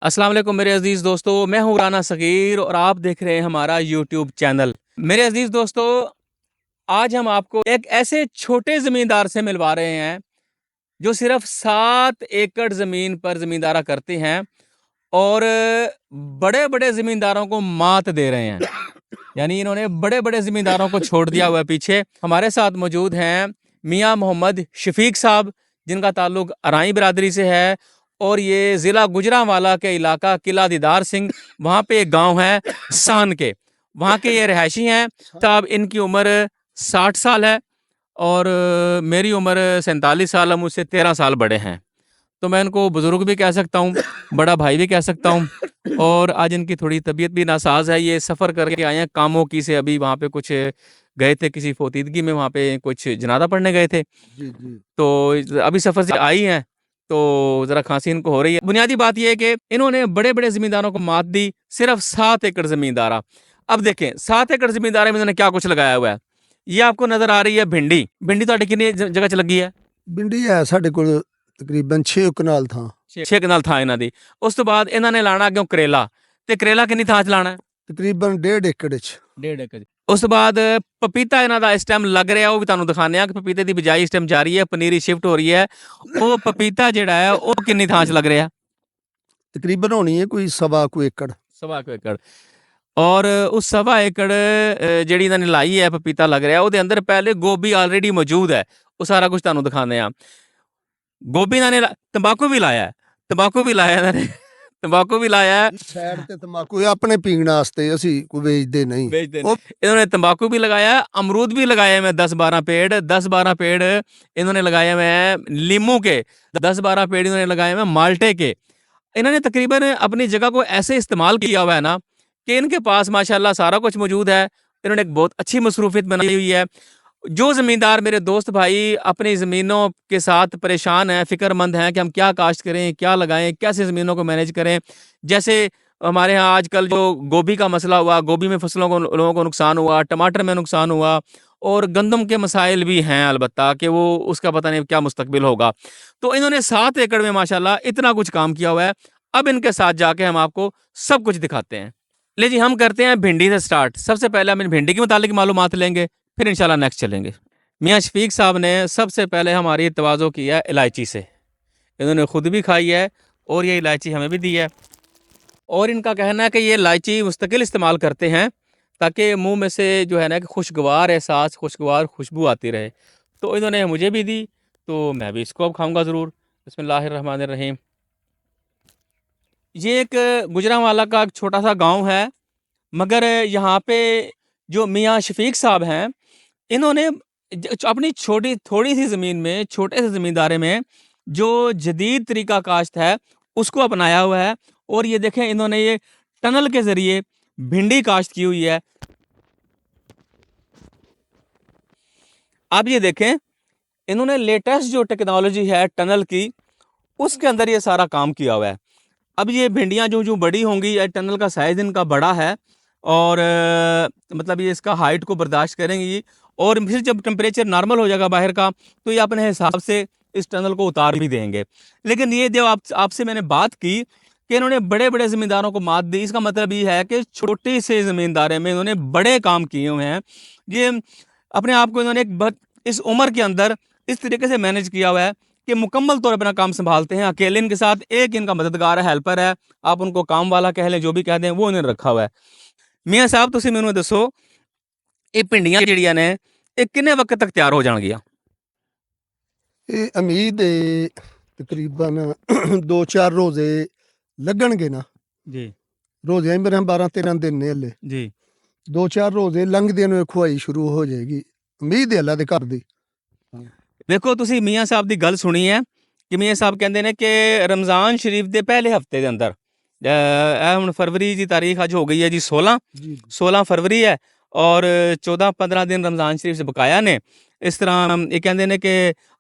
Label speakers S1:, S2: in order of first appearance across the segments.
S1: अस्सलाम वालेकुम मेरे अजीज़ दोस्तों, मैं हूँ राना सगीर और आप देख रहे हैं हमारा यूट्यूब चैनल। मेरे अजीज़ दोस्तों, आज हम आपको एक ऐसे छोटे ज़मींदार से मिलवा रहे हैं जो सिर्फ 7 एकड़ ज़मीन पर ज़मींदारा करते हैं और बड़े बड़े ज़मींदारों को मात दे रहे हैं। यानी इन्होंने बड़े बड़े ज़मींदारों को छोड़ दिया हुआ है पीछे। हमारे साथ मौजूद हैं मियाँ मोहम्मद शफीक साहब, जिनका ताल्लुक अराई बिरादरी से है और ये ज़िला गुजरांवाला के इलाका किला दीदार सिंह, वहाँ पे एक गांव है सान के, वहाँ के ये रहायशी हैं। साहब इनकी उम्र 60 साल है और मेरी उम्र 47 साल है, मुझसे 13 साल बड़े हैं। तो मैं इनको बुज़ुर्ग भी कह सकता हूँ, बड़ा भाई भी कह सकता हूँ। और आज इनकी थोड़ी तबीयत भी नासाज है, ये सफ़र करके आए हैं कामों की से। अभी वहाँ पे कुछ गए थे किसी फोतीदगी में, वहाँ पे कुछ जनाजा पढ़ने गए थे,
S2: जी, जी।
S1: तो अभी सफ़र से आई हैं, तो ज़रा खांसी इनको हो रही है। बुनियादी बात यह है कि इन्होंने बड़े बड़े ज़मींदारों को मात दी, सिर्फ 7 एकड़ ज़मींदारा। अब देखें 7 एकड़ ज़मींदारे में इन्होंने क्या कुछ लगाया हुआ है। ये आपको नज़र आ रही है भिंडी। भिंडी तो कितनी जगह च लगी है?
S2: भिंडी है साढ़े को तकरीबन 6 कनाल था।
S1: 6 कनाल ਥਾਂ ਇਹਨਾਂ ਦੀ। ਉਸ ਤੋਂ ਬਾਅਦ ਇਹਨਾਂ ਨੇ ਲਾਣਾ ਅੱਗੇ ਕਰੇਲਾ, ਤੇ ਕਰੇਲਾ ਕਿੰਨੀ ਥਾਂ 'ਚ ਲਾਣਾ ਹੈ?
S2: ਤਕਰੀਬਨ 1.5 ਏਕੜ ਚ।
S1: 1.5 ਏਕੜ। ਉਸ ਤੋਂ ਬਾਅਦ ਪਪੀਤਾ ਇਹਨਾਂ ਦਾ ਇਸ ਟਾਈਮ ਲੱਗ ਰਿਹਾ, ਉਹ ਵੀ ਤੁਹਾਨੂੰ ਦਿਖਾਉਂਦੇ ਆ ਕਿ ਪਪੀਤੇ ਦੀ ਬਿਜਾਈ ਇਸ ਟਾਈਮ ਜਾਰੀ ਹੈ, ਪਨੀਰੀ ਸ਼ਿਫਟ ਹੋ ਰਹੀ ਹੈ। ਉਹ ਪਪੀਤਾ ਜਿਹੜਾ ਹੈ ਉਹ ਕਿੰਨੀ ਥਾਂ 'ਚ ਲੱਗ ਰਿਹਾ?
S2: ਤਕਰੀਬਨ ਹੋਣੀ ਹੈ ਕੋਈ 1.25 ਏਕੜ।
S1: 1.25 ਏਕੜ। ਔਰ ਉਸ 1.25 ਏਕੜ ਜਿਹੜੀ ਇਹਨਾਂ ਨੇ ਲਾਈ ਹੈ ਪਪੀਤਾ ਲੱਗ ਰਿਹਾ, ਉਹਦੇ ਅੰਦਰ ਪਹਿਲੇ ਗੋਭੀ ਆਲਰੇਡੀ ਮੌਜੂਦ ਹੈ। ਉਹ ਸਾਰਾ ਕੁਝ ਤੁਹਾਨੂੰ ਦਿਖਾਉਂਦੇ ਆ। ਗੋਭੀ ਇਹਨਾਂ ਨੇ ਤੰਬਾਕੂ ਵੀ ਲਾਇਆ ਹੈ, ਤੰਬਾਕੂ ਵੀ ਲਾਇਆ ਇਹਨਾਂ ਨੇ, ਤੰਬਾਕੂ ਵੀ ਲਾਇਆ ਹੈ।
S2: ਸਾਈਡ ਤੇ ਤੰਬਾਕੂ ਆਪਣੇ ਪੀਣ ਵਾਸਤੇ, ਅਸੀਂ ਕੋਈ ਵੇਚਦੇ ਨਹੀਂ।
S1: इन्होंने तंबाकू भी लगाया है, अमरूद भी लगाए हुए हैं 10-12 पेड़। 10-12 पेड़ इन्होंने लगाए हुए हैं लीमू के, 10-12 पेड़ इन्होंने लगाए हुए हैं माल्टे के। इन्होंने तकरीबन अपनी जगह को ऐसे इस्तेमाल किया हुआ है ना कि इनके पास माशाल्लाह सारा कुछ मौजूद है। इन्होंने एक बहुत अच्छी मसरूफियत बनाई हुई है। जो ज़मींदार मेरे दोस्त भाई अपनी ज़मीनों के साथ परेशान हैं, फ़िक्रमंद हैं कि हम क्या काश्त करें, क्या लगाएं, कैसे ज़मीनों को मैनेज करें। जैसे हमारे यहाँ आजकल जो गोभी का मसला हुआ, गोभी में फसलों को लोगों को नुकसान हुआ, टमाटर में नुकसान हुआ, और गंदम के मसाइल भी हैं अलबत्ता कि वो उसका पता नहीं क्या मुस्तकबिल होगा। तो इन्होंने 7 एकड़ में माशाल्लाह इतना कुछ काम किया हुआ है। अब इनके साथ जाके हम आपको सब कुछ दिखाते हैं। ले जी, हम करते हैं भिंडी से स्टार्ट। सबसे पहले हम इन भिंडी के मुतालिक मालूमात लेंगे, फिर इंशाल्लाह नेक्स्ट चलेंगे। मियाँ शफीक साहब ने सबसे पहले हमारी तवाज़ो किया है इलायची से। इन्होंने ख़ुद भी खाई है और ये इलायची हमें भी दी है, और इनका कहना है कि ये इलायची मुस्तकिल इस्तेमाल करते हैं ताकि मुंह में से जो है ना कि खुशगवार एहसास, खुशगवार खुशबू आती रहे। तो इन्होंने मुझे भी दी, तो मैं भी इसको अब खाऊंगा ज़रूर। बिस्मिल्लाहिर्रहमानिर्रहीम। ये एक गुजरांवाला का एक छोटा सा गांव है, मगर यहाँ पे जो मियाँ शफीक साहब हैं, इन्होंने अपनी छोटी थोड़ी सी ज़मीन में, छोटे से ज़मींदारे में जो जदीद तरीका काश्त है उसको अपनाया हुआ है। और ये देखें, इन्होंने ये टनल के ज़रिए भिंडी काश्त की हुई है। आप ये देखें, इन्होंने लेटेस्ट जो टेक्नोलॉजी है टनल की, उसके अंदर ये सारा काम किया हुआ है। अब ये भिंडियाँ जो जो बड़ी होंगी, या टनल का साइज़ इनका बड़ा है और मतलब ये इसका हाइट को बर्दाश्त करेंगी, और फिर जब टेम्परेचर नॉर्मल हो जाएगा बाहर का, तो ये अपने हिसाब से इस टनल को उतार भी देंगे। लेकिन ये जो आपसे मैंने बात की कि इन्होंने बड़े बड़े ज़मींदारों को मात दी, इसका मतलब ये है कि छोटी से ज़मींदारे में इन्होंने बड़े काम किए हुए हैं। ये अपने आप को इन्होंने इस उम्र के अंदर इस तरीके से मैनेज किया हुआ है कि मुकम्मल तौर पर अपना काम संभालते हैं अकेले। इनके साथ एक इनका मददगार है, हेल्पर है, आप उनको काम वाला कह लें, जो भी कह दें, वो इन्होंने रखा हुआ है। मियाँ साहब तुसीं मैनूं दसो, ये भिंडियां जिहड़ियां ने ये किन्ने वक्त तक तैयार हो जाणगियां?
S2: ये उम्मीद है तकरीबन 2-4 रोजे लगणगे ना
S1: जी।
S2: रोजे मेरे 12-13 दिन ने हले
S1: जी।
S2: 2-4 रोजे लंघदे ने खुआई शुरू हो जाएगी। उम्मीद है अल्लाह दे घर दी।
S1: देखो तुसीं मियाँ साहब दी गल सुनी है कि मियाँ साहब कहंदे ने कि रमज़ान शरीफ दे पहले हफ्ते दे अंदर, हुण फरवरी की तारीख अज हो गई है जी 16 फरवरी है, और 14-15 दिन रमज़ान शरीफ से बकाया ने। इस तरह ये कहते हैं कि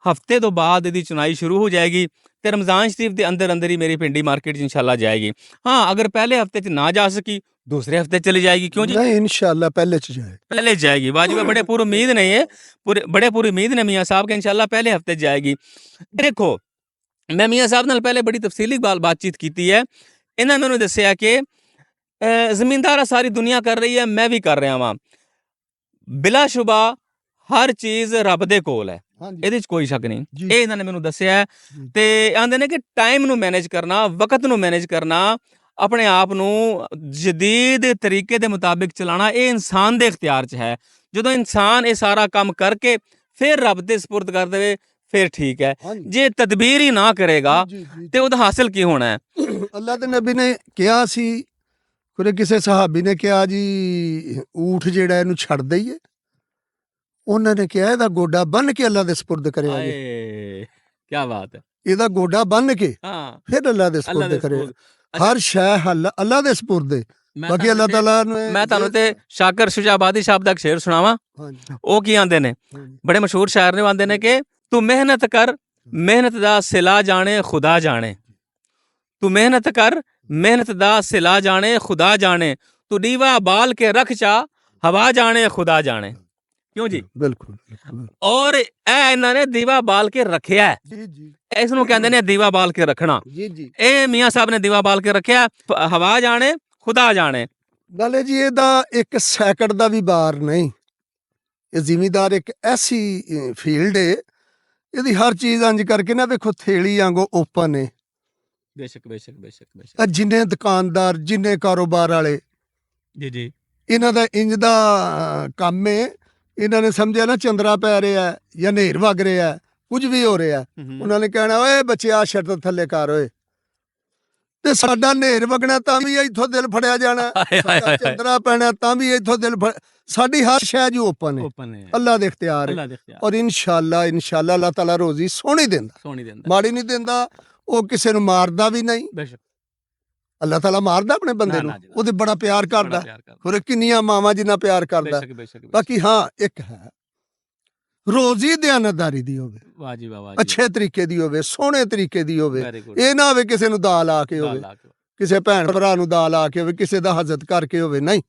S1: हफ्ते तो बाद इहदी चुनाई शुरू हो जाएगी, तो रमज़ान शरीफ के अंदर अंदर ही मेरी भिंडी मार्केट इंशाल्लाह जाएगी। हाँ, अगर पहले हफ्ते च ना जा सकी, दूसरे हफ्ते चली जाएगी। क्यों जी?
S2: नहीं, इंशाल्लाह पहले च जाए,
S1: पहले जाएगी। वाजिब है, बड़े पूरी उम्मीद नहीं है, बड़े पूरी उम्मीद ने मियाँ साहब के इंशाल्लाह पहले हफ्ते जाएगी। देखो, मैं मियाँ साहब नाल पहले बड़ी तफसीली बातचीत की है। ਇਹਨਾਂ ਮੈਨੂੰ ਦੱਸਿਆ ਕਿ ਜ਼ਮੀਨਦਾਰ ਸਾਰੀ ਦੁਨੀਆ ਕਰ ਰਹੀ ਹੈ, ਮੈਂ ਵੀ ਕਰ ਰਿਹਾ ਵਾਂ। ਬਿਲਾਸ਼ੁਬਾ ਹਰ ਚੀਜ਼ ਰੱਬ ਦੇ ਕੋਲ ਹੈ,
S2: ਹਾਂਜੀ
S1: ਇਹਦੇ 'ਚ ਕੋਈ ਸ਼ੱਕ ਨਹੀਂ।
S2: ਜੀ
S1: ਇਹ ਇਹਨਾਂ ਨੇ ਮੈਨੂੰ ਦੱਸਿਆ ਹੈ।
S2: ਜੀ
S1: ਤੇ ਆਂਦੇ ਨੇ ਕਿ ਟਾਈਮ ਨੂੰ ਮੈਨੇਜ ਕਰਨਾ, ਵਕਤ ਨੂੰ ਮੈਨੇਜ ਕਰਨਾ, ਆਪਣੇ ਆਪ ਨੂੰ ਜਦੀਦ ਤਰੀਕੇ ਦੇ ਮੁਤਾਬਿਕ ਚਲਾਉਣਾ, ਇਹ ਇਨਸਾਨ ਦੇ ਇਖਤਿਆਰ 'ਚ ਹੈ। ਜਦੋਂ ਇਨਸਾਨ ਇਹ ਸਾਰਾ ਕੰਮ ਕਰਕੇ ਫਿਰ ਰੱਬ ਦੇ ਸਪੁਰਦ ਕਰ ਦੇਵੇ ਫਿਰ ਠੀਕ ਹੈ।
S2: ਹਾਂਜੀ
S1: ਜੇ ਤਦਬੀਰ ਹੀ ਨਾ ਕਰੇਗਾ
S2: ਜੀ ਜੀ
S1: ਤੇ ਉਹਦਾ ਹਾਸਿਲ ਕੀ ਹੋਣਾ ਹੈ?
S2: ਅੱਲਾ ਦੇ ਨਬੀ ਨੇ ਕਿਹਾ ਸੀ, ਕੋਈ ਕਿਸੇ ਸਹਾਬੀ ਨੇ ਕਿਹਾ ਜੀ ਊਠ ਜਿਹੜਾ ਇਹਨੂੰ ਛੱਡ ਦਈਏ, ਉਹਨਾਂ ਨੇ ਕਿਹਾ ਇਹਦਾ ਗੋਡਾ ਬੰਨ ਕੇ ਅੱਲਾ ਦੇ ਸਪੁਰਦ ਕਰਿਆ ਜੀ,
S1: ਆਏ ਕੀ ਬਾਤ ਹੈ।
S2: ਇਹਦਾ ਗੋਡਾ ਬੰਨ ਕੇ
S1: ਹਾਂ,
S2: ਫਿਰ ਅੱਲਾ ਦੇ
S1: ਅੱਲਾ ਦੇ
S2: ਸਪੁਰਦ ਕਰਿਆ।
S1: ਸਪੁਰਦ।
S2: ਹਰ ਸ਼ੈ ਅੱਲਾ ਦੇ ਸਪੁਰਦ ਹੈ।
S1: ਮੈਂ
S2: ਬਾਕੀ ਅੱਲਾ
S1: ਤੁਹਾਨੂੰ
S2: ਤਾਲਾ ਨੇ
S1: ਮੈਂ ਤੁਹਾਨੂੰ ਤੇ ਸ਼ਾਕਰ ਸ਼ੁਜਾਬਾਦੀ ਸਾਹਿਬ ਦਾ ਇੱਕ ਸ਼ੇਰ ਸੁਣਾਵਾਂ।
S2: ਹਾਂਜੀ
S1: ਉਹ ਕੀ ਆਂਦੇ ਨੇ,
S2: ਹਾਂਜੀ
S1: ਬੜੇ ਮਸ਼ਹੂਰ ਸ਼ਾਇਰ ਨੇ, ਆਂਦੇ ਨੇ ਕਿ ਤੂੰ ਮਿਹਨਤ ਕਰ, ਮਿਹਨਤ ਦਾ ਸਿਲਾ ਜਾਣੇ ਖੁਦਾ ਜਾਣੇ। ਤੂੰ ਮਿਹਨਤ ਕਰ, ਮਿਹਨਤ ਦਾ ਸਿਲਾ ਜਾਣੇ ਖੁਦਾ ਜਾਣੇ। ਤੂੰ ਡੀਵਾ ਬਾਲ ਕੇ ਰੱਖ ਚਾ, ਹਵਾ ਜਾਣੇ ਖੁਦਾ ਜਾਣੇ। ਕਿਉਂ ਜੀ?
S2: ਬਿਲਕੁਲ ਬਿਲਕੁਲ
S1: ਔਰ ਇਹ ਇਹਨਾਂ ਨੇ ਦੀਵਾ ਬਾਲ ਕੇ ਰੱਖਿਆ ਹੈ।
S2: ਜੀ ਜੀ
S1: ਇਸ ਨੂੰ ਕਹਿੰਦੇ ਨੇ ਦੀਵਾ ਬਾਲ ਕੇ ਰੱਖਣਾ।
S2: ਜੀ ਜੀ
S1: ਇਹ ਮੀਆਂ ਸਾਹਿਬ ਨੇ ਦੀਵਾ ਬਾਲ ਕੇ ਰੱਖਿਆ, ਹਵਾ ਜਾਣੇ ਖੁਦਾ ਜਾਣੇ।
S2: ਨਾਲੇ ਜੀ ਇਹਦਾ ਇੱਕ ਸੈਕਿੰਡ ਦਾ ਵੀ ਬਾਰ ਨਹੀਂ। ਇਹ ਜ਼ਿਮੀਦਾਰ ਇੱਕ ਐਸੀ ਫੀਲਡ ਹੈ, ਇਹਦੀ ਹਰ ਚੀਜ਼ ਇੰਜ ਕਰਕੇ ਨਾ ਵੇਖੋ ਥੇਲੀ ਵਾਂਗੂ ਓਪਨ ਹੈ।
S1: ਬੇਸ਼ੱਕ ਬੇਸ਼ੱਕ ਬੇਸ਼ੱਕ ਬੇਸ਼ੱਕ।
S2: ਇਹ ਜਿੰਨੇ ਦੁਕਾਨਦਾਰ ਜਿੰਨੇ ਕਾਰੋਬਾਰ ਵਾਲੇ
S1: ਜੀ ਜੀ
S2: ਇਹਨਾਂ ਦਾ ਇੰਜ ਦਾ ਕੰਮ ਹੈ। ਇਹਨਾਂ ਨੇ ਸਮਝਿਆ ਨਾ ਚੰਦਰਾ ਪੈ ਰਿਹਾ ਜਾਂ ਨੇਰ ਵਗ ਰਿਹਾ, ਕੁਝ ਵੀ ਹੋ ਰਿਹਾ, ਉਹਨਾਂ ਨੇ ਕਹਿਣਾ ਓਏ ਬੱਚਿਆ ਸ਼ਰਤ ਥੱਲੇ ਕਰ ਓਏ। ਤੇ ਸਾਡਾ ਨੇਰ ਵਗਣਾ ਤਾਂ ਵੀ ਇੱਥੋਂ ਦਿਲ ਫੜਿਆ ਜਾਣਾ, ਸਾਡਾ ਚੰਦਰਾ ਪੈਣਾ ਤਾਂ ਵੀ ਇੱਥੋਂ ਦਿਲ ਫੜ। ਸਾਡੀ ਹਰ ਸ਼ੈ ਜੀ ਓਪਨ ਹੈ,
S1: ਓਪਨ ਹੈ,
S2: ਅੱਲਾ ਦੇ ਇਖਤਿਆਰ ਹੈ।
S1: ਅੱਲਾ ਦੇ ਇਖਤਿਆਰ।
S2: ਔਰ ਇਨਸ਼ਾਅੱਲਾ ਇਨਸ਼ਾਅੱਲਾ ਅੱਲਾਹ ਤਾਲਾ ਰੋਜ਼ੀ ਸੋਹਣੀ ਦਿੰਦਾ,
S1: ਸੋਹਣੀ ਦਿੰਦਾ,
S2: ਮਾੜੀ ਨਹੀਂ ਦਿੰਦਾ। ਉਹ ਕਿਸੇ ਨੂੰ ਮਾਰਦਾ ਵੀ ਨਹੀਂ।
S1: ਬੇਸ਼ੱਕ।
S2: ਅੱਲਾਹ ਤਾਲਾ ਮਾਰਦਾ ਆਪਣੇ ਬੰਦੇ
S1: ਨਾ,
S2: ਨੂੰ,
S1: ਨਾ ਜੀ, ਨਾ।
S2: ਉਹਦੇ ਬੜਾ ਪਿਆਰ
S1: ਬੜਾ
S2: ਕਰਦਾ।
S1: ਪਿਆਰ ਕਰਦਾ।
S2: ਹੋਰ ਕਿੰਨੀਆਂ ਮਾਵਾਂ ਜਿੰਨਾ ਪਿਆਰ ਕਰਦਾ।
S1: ਬੇਸ਼ੱਕ ਬੇਸ਼ੱਕ ਬੇਸ਼ੱਕ।
S2: ਬਾਕੀ ਹਾਂ ਇੱਕ ਹੈ, ਰੋਜ਼ੀ ਦਿਆਨਤਦਾਰੀ ਦੀ ਹੋਵੇ,
S1: ਵਾਹ ਜੀ ਵਾਹ, ਵਾਹ ਜੀ।
S2: ਅੱਛੇ ਤਰੀਕੇ ਦੀ ਹੋਵੇ, ਸੋਹਣੇ ਤਰੀਕੇ ਦੀ ਹੋਵੇ।
S1: Very good।
S2: ਇਹ ਨਾ ਹੋਵੇ ਕਿਸੇ ਨੂੰ ਦਾ ਲਾ ਕੇ ਹੋਵੇ,
S1: ਲਾ ਕੇ।
S2: ਕਿਸੇ ਭੈਣ ਭਰਾ ਨੂੰ ਦਾ ਲਾ ਕੇ ਹੋਵੇ, ਕਿਸੇ ਦਾ ਹਜ਼ਰਤ ਕਰਕੇ ਹੋਵੇ, ਨਹੀਂ।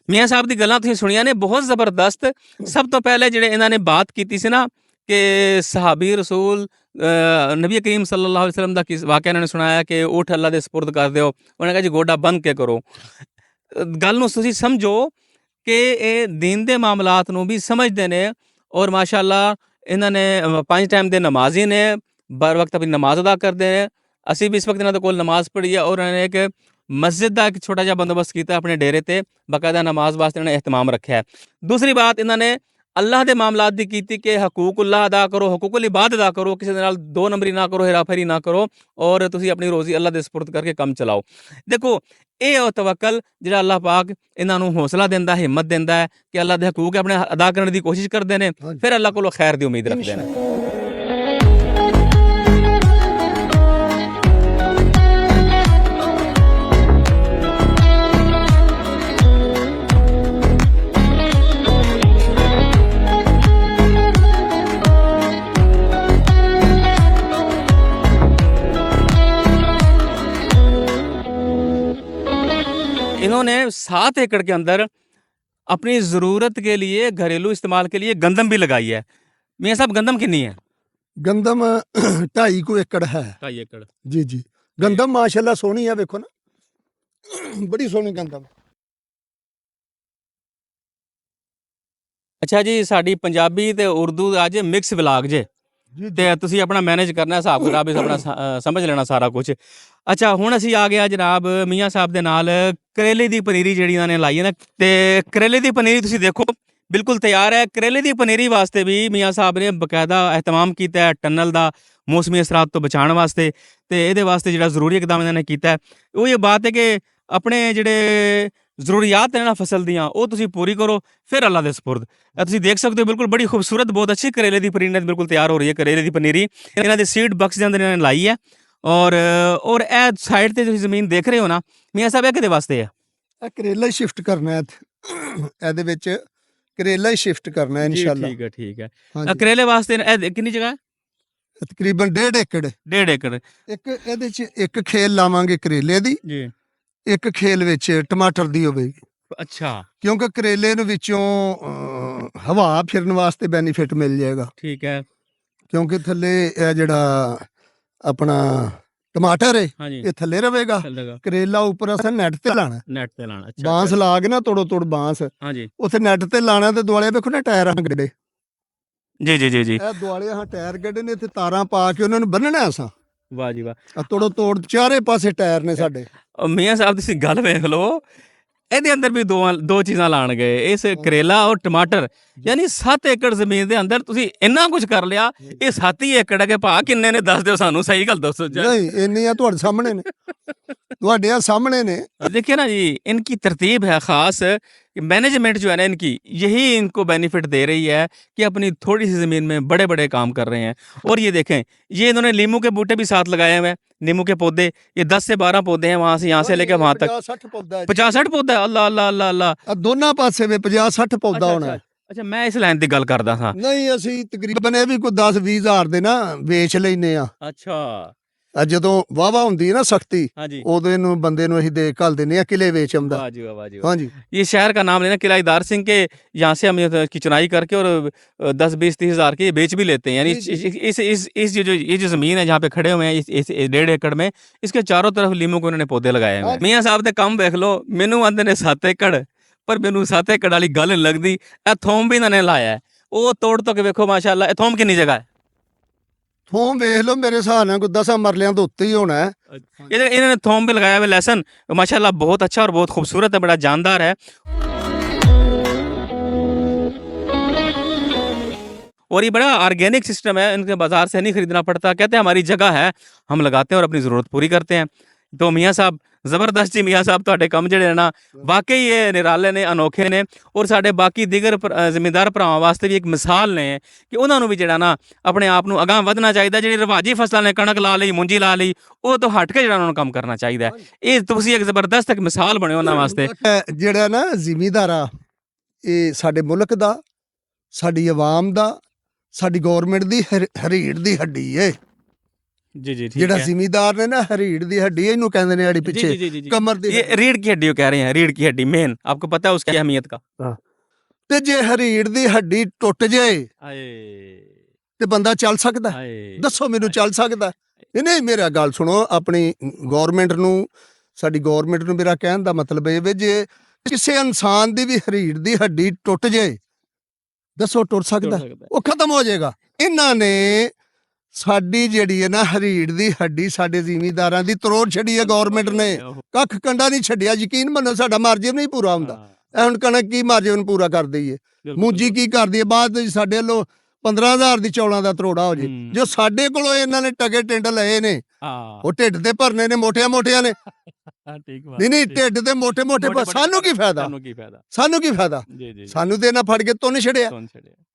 S1: ਮੀਆਂ ਸਾਹਿਬ ਦੀ ਗੱਲਾਂ ਤੁਸੀਂ ਸੁਣੀਆਂ ਨੇ, ਬਹੁਤ ਜ਼ਬਰਦਸਤ। ਸਭ ਤੋਂ ਪਹਿਲੇ ਜਿਹੜੇ ਇਹਨਾਂ ਨੇ ਬਾਤ ਕੀਤੀ ਸੀ ਨਾ ਕਿ ਸਹਾਬੀ ਰਸੂਲ ਨਬੀ ਕਰੀਮ ਸੱਲੱਲਾਹੁ ਅਲੈਹਿ ਵਸੱਲਮ ਦਾ ਕਿਸ ਵਾਕਿਆ ਇਹਨਾਂ ਨੇ ਸੁਣਾਇਆ ਕਿ ਊਠ ਅੱਲਾ ਦੇ ਸਪੁਰਦ ਕਰ ਦਿਓ। ਉਹਨਾਂ ਨੇ ਕਿਹਾ ਜੀ ਗੋਡਾ ਬੰਨ ਕੇ ਕਰੋ। ਗੱਲ ਨੂੰ ਤੁਸੀਂ ਸਮਝੋ ਕਿ ਇਹ ਦੀਨ ਦੇ ਮਾਮਲਾਤ ਨੂੰ ਵੀ ਸਮਝਦੇ ਨੇ। ਔਰ ਮਾਸ਼ਾਅੱਲਾ ਇਹਨਾਂ ਨੇ 5 ਟਾਈਮ ਦੇ ਨਮਾਜ਼ੀ ਨੇ, बर वक्त अपनी नमाज अदा करते हैं। ਅਸੀਂ ਵੀ ਇਸ ਵਕਤ ਇਹਨਾਂ ਦੇ ਕੋਲ ਨਮਾਜ਼ ਪੜ੍ਹੀ ਹੈ ਔਰ ਇਹਨਾਂ ਨੇ ਇੱਕ ਮਸਜਿਦ ਦਾ ਇੱਕ ਛੋਟਾ ਜਿਹਾ ਬੰਦੋਬਸਤ ਕੀਤਾ ਆਪਣੇ ਡੇਰੇ ਤੇ, ਬਾਕਾਇਦਾ ਨਮਾਜ਼ ਵਾਸਤੇ ਇਹਨਾਂ ਨੇ ਇਹਤਮਾਮ ਰੱਖਿਆ ਹੈ। ਦੂਸਰੀ ਬਾਤ ਇਹਨਾਂ ਨੇ ਅੱਲਾਹ ਦੇ ਮਾਮਲਾਤ ਦੀ ਕੀਤੀ ਕਿ ਹਕੂਕੁल्लाह ਅਦਾ ਕਰੋ, ਹਕੂਕੁਲ ਇਬਾਦ ਅਦਾ ਕਰੋ, ਕਿਸੇ ਦੇ ਨਾਲ ਦੋ ਨੰਬਰੀ ਨਾ ਕਰੋ, ਹੇਰਾਫੇਰੀ ਨਾ ਕਰੋ ਔਰ ਤੁਸੀਂ ਆਪਣੀ ਰੋਜ਼ੀ ਅੱਲਾਹ ਦੇ ਸਪੁਰਦ ਕਰਕੇ ਕੰਮ ਚਲਾਓ। ਦੇਖੋ ਇਹ ਉਹ ਤਵੱਕਲ ਜਿਹੜਾ ਅੱਲਾਹ ਪਾਕ ਇਹਨਾਂ ਨੂੰ ਹੌਸਲਾ ਦਿੰਦਾ, ਹਿੰਮਤ ਦਿੰਦਾ ਹੈ ਕਿ ਅੱਲਾਹ ਦੇ ਹਕੂਕ ਆਪਣੇ ਅਦਾ ਕਰਨ ਦੀ ਕੋਸ਼ਿਸ਼ ਕਰਦੇ ਨੇ, ਫਿਰ ਅੱਲਾਹ ਕੋਲੋਂ ਖੈਰ ਦੀ ਉਮੀਦ ਰੱਖਦੇ ਨੇ। इन्होंने 7 एकड़ के अंदर अपनी ज़रूरत के लिए, घरेलू इस्तेमाल के लिए गंदम भी लगाई है। मियाँ साहब गंदम कितनी है?
S2: गंदम 2.5 एकड़ है।
S1: 2.5 एकड़
S2: जी जी। गंदम माशाल्लाह सोहनी है, वेखो ना, बड़ी सोहनी गंदम।
S1: अच्छा जी, साड़ी पंजाबी ते उर्दू अज मिक्स व्लॉग जे ਤੇ ਤੁਸੀਂ ਆਪਣਾ ਮੈਨੇਜ ਕਰਨਾ, ਹਿਸਾਬ ਕਿਤਾਬ ਇਸ ਆਪਣਾ ਸਮਝ ਲੈਣਾ ਸਾਰਾ ਕੁਝ। ਅੱਛਾ, ਹੁਣ ਅਸੀਂ ਆ ਗਿਆ ਜਨਾਬ ਮੀਆਂ ਸਾਹਿਬ ਦੇ ਨਾਲ ਕਰੇਲੇ ਦੀ ਪਨੀਰੀ ਜਿਹੜੀ ਇਹਨਾਂ ਨੇ ਲਾਈ ਹੈ ਨਾ, ਤੇ ਕਰੇਲੇ ਦੀ ਪਨੀਰੀ ਤੁਸੀਂ ਦੇਖੋ ਬਿਲਕੁਲ ਤਿਆਰ ਹੈ। ਕਰੇਲੇ ਦੀ ਪਨੀਰੀ ਵਾਸਤੇ ਵੀ ਮੀਆਂ ਸਾਹਿਬ ਨੇ ਬਕਾਇਦਾ ਇਹਤਮਾਮ ਕੀਤਾ ਹੈ ਟਨਲ ਦਾ, ਮੌਸਮੀ ਅਸਰਾਤ ਤੋਂ ਬਚਾਉਣ ਵਾਸਤੇ, ਤੇ ਇਹਦੇ ਵਾਸਤੇ ਜਿਹੜਾ ਜ਼ਰੂਰੀ ਇਕਦਾਮ ਇਹਨਾਂ ਨੇ ਕੀਤਾ ਹੈ ਉਹ ਇਹ ਬਾਤ ਹੈ ਕਿ ਆਪਣੇ ਜਿਹੜੇ ਜ਼ਰੂਰੀਆਤ ਨੇ ਨਾ ਫਸਲ ਦੀਆਂ ਉਹ ਤੁਸੀਂ ਪੂਰੀ ਕਰੋ, ਫਿਰ ਅੱਲਾ ਦੇ ਸਪੁਰਦ। ਤੁਸੀਂ ਦੇਖ ਸਕਦੇ ਹੋ ਬਿਲਕੁਲ ਬੜੀ ਖੂਬਸੂਰਤ, ਬਹੁਤ ਅੱਛੀ ਕਰੇਲੇ ਦੀ ਪਨੀਰੀ ਬਿਲਕੁਲ ਤਿਆਰ ਹੋ ਰਹੀ ਹੈ। ਕਰੇਲੇ ਦੀ ਪਨੀਰੀ ਇਹਨਾਂ ਦੇ ਸੀਡ ਬਕਸ ਦੇ ਅੰਦਰ ਇਹਨਾਂ ਨੇ ਲਾਈ ਹੈ ਔਰ ਇਹ ਸਾਈਡ ਤੇ ਤੁਸੀਂ ਜ਼ਮੀਨ ਦੇਖ ਰਹੇ ਹੋ ਨਾ ਮੀਆਂ ਸਾਹਿਬ, ਇਹ ਕਿਹਦੇ ਵਾਸਤੇ ਹੈ?
S2: ਇਹ ਕਰੇਲਾ ਹੀ ਸ਼ਿਫਟ ਕਰਨਾ ਹੈ, ਇਹਦੇ ਵਿੱਚ ਕਰੇਲਾ ਹੀ ਸ਼ਿਫਟ ਕਰਨਾ ਹੈ ਇਨਸ਼ਾਅੱਲਾ।
S1: ਠੀਕ ਹੈ ਠੀਕ ਹੈ। ਕਰੇਲੇ ਵਾਸਤੇ ਇਹ ਕਿੰਨੀ ਜਗ੍ਹਾ ਹੈ?
S2: ਤਕਰੀਬਨ 1.5 ਏਕੜ।
S1: 1.5 ਏਕੜ।
S2: ਇੱਕ ਇਹਦੇ 'ਚ ਇੱਕ ਖੇਲ ਲਾਵਾਂਗੇ ਕਰੇਲੇ ਦੀ
S1: ਜੀ,
S2: ਇੱਕ ਖੇਲ ਵਿੱਚ ਟਮਾਟਰ ਦੀ ਹੋਵੇਗੀ।
S1: ਅੱਛਾ,
S2: ਕਿਉਂਕਿ ਕਰੇਲੇ ਨੂੰ ਵਿੱਚੋਂ ਹਵਾ ਫਿਰਨ ਵਾਸਤੇ ਬੈਨੀਫਿਟ ਮਿਲ ਜਾਏਗਾ।
S1: ਠੀਕ ਹੈ।
S2: ਕਿਉਂਕਿ ਥੱਲੇ ਇਹ ਜਿਹੜਾ ਆਪਣਾ ਟਮਾਟਰ ਹੈ
S1: ਹਾਂਜੀ
S2: ਇਹ ਥੱਲੇ ਰਵੇਗਾ,
S1: ਚੱਲ ਜਾਏਗਾ
S2: ਕਰੇਲਾ ਉੱਪਰ ਅਸਾਂ ਨੈਟ ਤੇ ਲਾਣਾ,
S1: ਨੈਟ ਤੇ ਲਾਣਾ ਅੱਛਾ
S2: ਬਾਂਸ ਲਾ ਕੇ ਨਾ ਤੋੜੋ ਤੋੜ ਬਾਂਸ
S1: ਹਾਂਜੀ
S2: ਉੱਥੇ ਨੈਟ ਤੇ ਲਾਣਾ ਤੇ ਦੁਆਲੇ ਵੇਖੋ ਨਾ ਟਾਇਰ ਹਨ ਗੱਡੇ,
S1: ਜੀ ਜੀ ਜੀ ਜੀ
S2: ਇਹ ਦੁਆਲੇ ਹਾਂ ਟਾਇਰ ਗੱਡੇ ਨੇ ਇੱਥੇ ਤਾਰਾਂ ਪਾ ਕੇ ਉਹਨਾਂ ਨੂੰ ਬੰਨਣਾ ਅਸਾਂ
S1: ਵਾਹ ਜੀ ਵਾਹ
S2: ਆ ਤੋੜੋ ਤੋੜ ਚਾਰੇ ਪਾਸੇ ਟਾਇਰ ਨੇ ਸਾਡੇ।
S1: ਮੀਆਂ ਸਾਹਿਬ ਤੁਸੀਂ ਗੱਲ ਵੇਖ ਲਓ ਇਹਦੇ ਅੰਦਰ ਵੀ ਦੋ ਚੀਜ਼ਾਂ ਲਾਣ ਗਏ ਇਸ ਕਰੇਲਾ ਔਰ ਟਮਾਟਰ ਯਾਨੀ 7 ਏਕੜ ਜ਼ਮੀਨ ਦੇ ਅੰਦਰ ਤੁਸੀਂ ਇੰਨਾ ਕੁਝ ਕਰ ਲਿਆ। ਇਹ 7 ਹੀ ਏਕੜ ਹੈ ਕਿ ਭਾ ਕਿੰਨੇ ਨੇ ਦੱਸ ਦਿਓ ਸਾਨੂੰ ਸਹੀ ਗੱਲ ਦੱਸੋ ਜੀ।
S2: ਨਹੀਂ ਇੰਨੀਆਂ ਤੁਹਾਡੇ ਸਾਹਮਣੇ ਨੇ ਤੁਹਾਡੇ आ सामने ने।
S1: देखिए ना जी इनकी तरतीब है ख़ास मैनेजमेंट जो है ना इनकी यही इनको बेनिफिट दे रही है कि अपनी थोड़ी सी ज़मीन में बड़े बड़े काम कर रहे हैं। और ये देखें ये इन्होंने नींबू के बूटे भी साथ लगाए हुए हैं, नींबू के पौधे ये 10 से 12 पौधे हैं वहाँ से यहाँ से लेकर वहाँ तक
S2: 50-60 पौधा
S1: 50-60 पौधा है। अल्लाह अल्लाह अल्लाह अल्लाह
S2: ਆ ਦੋਨਾਂ ਪਾਸੇ ਵੀ 50-60 ਪੌਦਾ ਹੋਣਾ।
S1: अच्छा मैं इस लाइन की गल करदा था।
S2: ਨਹੀਂ ਅਸੀਂ ਤਕਰੀਬਨ ਇਹ ਵੀ ਕੋਈ 10-20 ਹਜ਼ਾਰ ਦੇ ਨਾ ਵੇਚ ਲੈਨੇ ਆ।
S1: अच्छा
S2: ਆ ਜਦੋਂ ਵਾਵਾ ਹੁੰਦੀ ਹੈ ਨਾ ਸਖਤੀ
S1: हाँ जी
S2: ਉਦੋਂ ਇਹਨੂੰ ਬੰਦੇ ਨੂੰ ਅਸੀਂ ਦੇ ਘੱਲ ਦਿੰਦੇ ਆ ਕਿਲੇ ਵੇਚ ਆਉਂਦਾ।
S1: वाह जी वाह वाह जी वाह।
S2: ਹਾਂਜੀ
S1: ये शहर का नाम लेना किला इदार सिंह के यहाँ से हम की चुनाई करके और 10-20-30 हज़ार के ये बेच भी लेते हैं यानी इस ये जो ज़मीन है जहाँ पे खड़े हुए हैं इस 1.5 एकड़ में इसके चारों तरफ लीमू के उन्होंने पौधे लगाए हुए हैं। मियाँ साहब ने काम देख लो मैनू आंदे ने 7 एकड़ पर मैनू 7 एकड़ वाली गल नहीं लगती। ए थोम भी इन्होंने लाया है वो तोड़ तो के वेखो माशाल्लाह। ए थोम कितनी जगह है?
S2: ਥੋਮ ਵੇਖ ਲਓ ਮੇਰੇ ਹਿਸਾਬ ਨਾਲ ਕੋਈ 10 ਮਰਲਿਆਂ ਦੇ ਉੱਤੇ ਹੀ ਹੋਣਾ ਹੈ।
S1: इन्होंने थोम भी लगाया हुआ लहसन माशाल्लाह बहुत अच्छा और बहुत खूबसूरत है, बड़ा जानदार है। और ये बड़ा ऑर्गेनिक सिस्टम है, इनके बाजार से नहीं खरीदना पड़ता। कहते हैं हमारी जगह है हम लगाते हैं और अपनी ज़रूरत पूरी करते हैं। तो मियाँ साहब ਜ਼ਬਰਦਸਤ ਜੀ ਮਿਆਂ ਸਾਹਿਬ ਤੁਹਾਡੇ ਕੰਮ ਜਿਹੜੇ ਨਾ ਵਾਕਈ ਇਹ ਨਿਰਾਲੇ ਨੇ ਅਨੋਖੇ ਨੇ ਔਰ ਸਾਡੇ ਬਾਕੀ ਦੀਗਰ ਜ਼ਿਮੀਂਦਾਰ ਭਰਾਵਾਂ ਵਾਸਤੇ ਵੀ ਇੱਕ ਮਿਸਾਲ ਨੇ ਕਿ ਉਹਨਾਂ ਨੂੰ ਵੀ ਜਿਹੜਾ ਨਾ ਆਪਣੇ ਆਪ ਨੂੰ ਅਗਾਂਹ ਵਧਣਾ ਚਾਹੀਦਾ। ਜਿਹੜੀ ਰਿਵਾਜੀ ਫਸਲਾਂ ਨੇ ਕਣਕ ਲਾ ਲਈ ਮੂੰਜੀ ਲਾ ਲਈ ਉਹ ਤੋਂ ਹਟ ਕੇ ਜਿਹੜਾ ਉਹਨਾਂ ਨੂੰ ਕੰਮ ਕਰਨਾ ਚਾਹੀਦਾ। ਇਹ ਤੁਸੀਂ ਇੱਕ ਜ਼ਬਰਦਸਤ ਇੱਕ ਮਿਸਾਲ ਬਣੇ ਉਹਨਾਂ ਵਾਸਤੇ।
S2: ਜਿਹੜਾ ਨਾ ਜ਼ਿਮੀਂਦਾਰ ਆ ਇਹ ਸਾਡੇ ਮੁਲਕ ਦਾ ਸਾਡੀ ਆਵਾਮ ਦਾ ਸਾਡੀ ਗਵਰਨਮੈਂਟ ਦੀ ਹਰੀੜ ਦੀ ਹੱਡੀ ਏ।
S1: जी जी ठीक
S2: ਜਿਹੜਾ
S1: है।
S2: ਜ਼ਿਮੀਂਦਾਰ ਨੇ ਨਾ ਹਰੀੜ ਦੀ ਹੱਡੀ ਇਹਨੂੰ ਕਹਿੰਦੇ ਨੇ ਆੜੀ
S1: जी जी
S2: ਪਿੱਛੇ
S1: जी जी जी।
S2: ਕਮਰ ਦੀ
S1: ये रीढ़ की हड्डी कह रहे हैं, रीढ़ की हड्डी मेन आपको पता है उसकी अहमियत का?
S2: ਤੇ ਜੇ ਹਰੀੜ ਦੀ ਹੱਡੀ ਟੁੱਟ ਜਾਏ
S1: हाय
S2: ਤੇ ਬੰਦਾ ਚੱਲ ਸਕਦਾ?
S1: हाय
S2: ਦੱਸੋ ਮੈਨੂੰ ਚੱਲ ਸਕਦਾ? ਨਹੀਂ ਮੇਰਾ ਗੱਲ ਸੁਣੋ ਆਪਣੀ ਗਵਰਨਮੈਂਟ ਨੂੰ ਸਾਡੀ ਗਵਰਨਮੈਂਟ ਨੂੰ ਮੇਰਾ ਕਹਿਣ ਦਾ ਮਤਲਬ ਇਹ ਵੇ ਜੇ ਕਿਸੇ ਇਨਸਾਨ ਦੀ ਵੀ ਹਰੀੜ ਦੀ ਹੱਡੀ ਟੁੱਟ ਜਾਏ ਦੱਸੋ ਟੁੱਟ ਸਕਦਾ? ਉਹ ਖਤਮ ਹੋ ਜਾਏਗਾ। ਇਹਨਾਂ ਨੇ ਸਾਡੀ ਜਿਹੜੀ ਹੈ ਨਾ ਹਰੀੜ ਦੀ ਹੱਡੀ ਸਾਡੇ ਜ਼ਿਮੀਂਦਾਰਾਂ ਦੀ ਤਰੋੜ ਛੱਡੀ ਹੈ ਗਵਰਨਮੈਂਟ ਨੇ। ਕੱਖ ਕੰਡਾ ਨਹੀਂ ਛੱਡਿਆ। ਯਕੀਨ ਮੰਨੋ ਸਾਡਾ ਮਾਰਜਨ ਨਹੀਂ ਪੂਰਾ ਹੁੰਦਾ। ਇਹ ਹੁਣ ਕਣਕ ਕੀ ਮਾਰਜਨ ਪੂਰਾ ਕਰ ਦਈਏ, ਮੂੰਜੀ ਕੀ ਕਰਦੀ ਹੈ ਬਾਅਦ ਵਿੱਚ ਸਾਡੇ ਵੱਲੋਂ 15,000 ਦੀ ਚੌਲਾਂ ਦਾ ਤਰੋੜਾ ਹੋ ਜੇ। ਜੋ ਸਾਡੇ ਕੋਲੋਂ ਇਹਨਾਂ ਨੇ ਟਕੇ ਟਿੰਡ ਲਏ ਨੇ ਉਹ ਢਿੱਡ ਤੇ ਭਰਨੇ ਨੇ ਮੋਟਿਆਂ ਨੇ। ਨਹੀਂ ਢਿੱਡ ਤੇ ਮੋਟੇ ਸਾਨੂੰ ਕੀ ਫਾਇਦਾ? ਸਾਨੂੰ ਕੀ ਫਾਇਦਾ? ਸਾਨੂੰ ਤੇ ਇਹਨਾਂ ਫੜ ਕੇ ਤੁੰਨ ਛੜਿਆ।